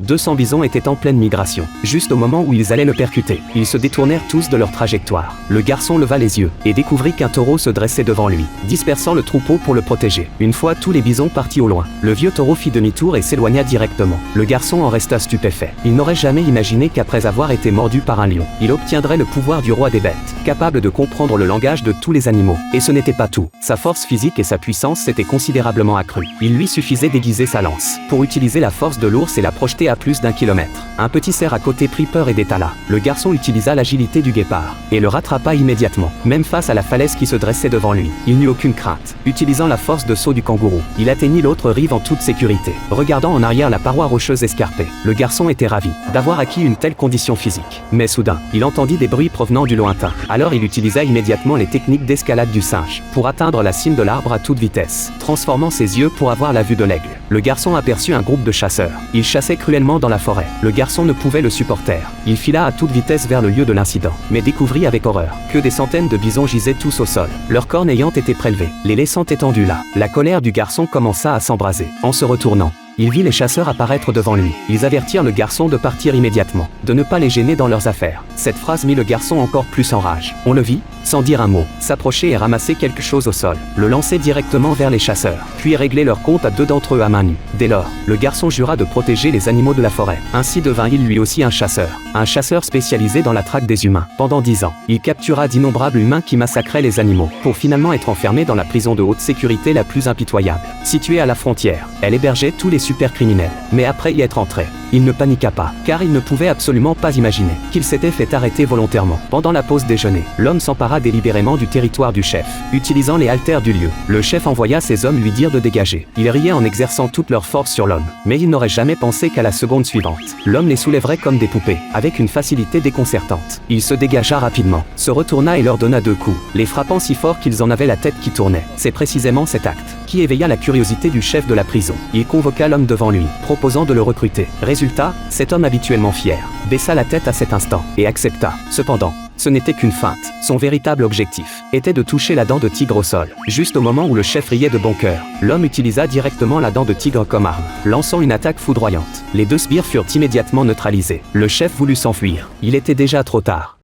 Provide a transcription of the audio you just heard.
200 bisons étaient en pleine migration. Juste au moment où ils allaient le percuter, ils se détournèrent tous de leur trajectoire. Le garçon leva les yeux et découvrit qu'un taureau se dressait devant lui, dispersant le troupeau pour le protéger. Une fois tous les bisons partis au loin, le vieux taureau fit demi-tour et s'éloigna directement. Le garçon en resta stupéfait. Il n'aurait jamais imaginé qu'après avoir été mordu par un lion, il obtiendrait le pouvoir du roi des bêtes, capable de comprendre le langage de tous les animaux. Et ce n'était pas tout. Sa force physique et sa puissance s'étaient considérablement accrues. Il lui suffisait d'aiguiser sa lance pour utiliser la force de l'ours et la projeter à plus d'1 kilomètre. Un petit cerf à côté prit peur et détala. Le garçon utilisa l'agilité du guépard et le rattrapa immédiatement, même face à la falaise qui se dressait devant lui. Il n'eut aucune crainte. Utilisant la force de saut du kangourou, il atteignit l'autre rive en toute sécurité. Regardant en arrière la paroi rocheuse escarpée, le garçon était ravi d'avoir acquis une telle condition physique. Mais soudain, il entendit des bruits provenant du lointain. Alors il utilisa immédiatement les techniques d'escalade du singe pour atteindre la cime de l'arbre à toute vitesse, transformant ses yeux pour avoir la vue de l'aigle. Le garçon aperçut un groupe de chasseurs. Ils chassaient cruellement dans la forêt. Le garçon ne pouvait le supporter. Il fila à toute vitesse vers le lieu de l'incident, mais découvrit avec horreur que des centaines de bisons gisaient tous au sol, leurs cornes ayant été prélevées, les laissant étendus là. La colère du garçon commença à s'embraser. En se retournant, il vit les chasseurs apparaître devant lui. Ils avertirent le garçon de partir immédiatement, de ne pas les gêner dans leurs affaires. Cette phrase mit le garçon encore plus en rage. On le vit, sans dire un mot, s'approcher et ramasser quelque chose au sol, le lancer directement vers les chasseurs, puis régler leur compte à 2 d'entre eux à main nue. Dès lors, le garçon jura de protéger les animaux de la forêt. Ainsi devint-il lui aussi un chasseur spécialisé dans la traque des humains. Pendant 10 ans, il captura d'innombrables humains qui massacraient les animaux, pour finalement être enfermé dans la prison de haute sécurité la plus impitoyable. Située à la frontière, elle hébergeait tous les super criminels. Mais après y être entré, il ne paniqua pas, car il ne pouvait absolument pas imaginer qu'il s'était fait arrêter volontairement. Pendant la pause déjeuner, l'homme s'empara délibérément du territoire du chef. Utilisant les haltères du lieu, le chef envoya ses hommes lui dire de dégager. Ils riaient en exerçant toute leur force sur l'homme, mais il n'aurait jamais pensé qu'à la seconde suivante, l'homme les soulèverait comme des poupées, avec une facilité déconcertante. Il se dégagea rapidement, se retourna et leur donna 2 coups, les frappant si fort qu'ils en avaient la tête qui tournait. C'est précisément cet acte qui éveilla la curiosité du chef de la prison. Il convoqua l'homme devant lui, proposant de le recruter. Résultat, cet homme habituellement fier baissa la tête à cet instant et accepta. Cependant, ce n'était qu'une feinte. Son véritable objectif était de toucher la dent de tigre au sol. Juste au moment où le chef riait de bon cœur, l'homme utilisa directement la dent de tigre comme arme, lançant une attaque foudroyante. Les 2 sbires furent immédiatement neutralisés. Le chef voulut s'enfuir. Il était déjà trop tard.